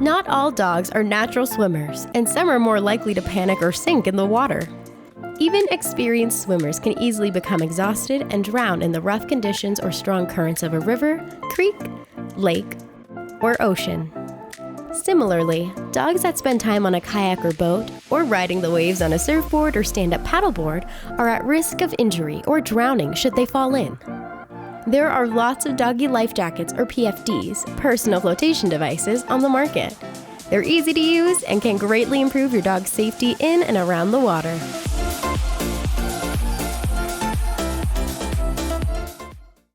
Not all dogs are natural swimmers, and some are more likely to panic or sink in the water. Even experienced swimmers can easily become exhausted and drown in the rough conditions or strong currents of a river, creek, lake, or ocean. Similarly, dogs that spend time on a kayak or boat, or riding the waves on a surfboard or stand-up paddleboard, are at risk of injury or drowning should they fall in. There are lots of doggy life jackets or PFDs, personal flotation devices, on the market. They're easy to use and can greatly improve your dog's safety in and around the water.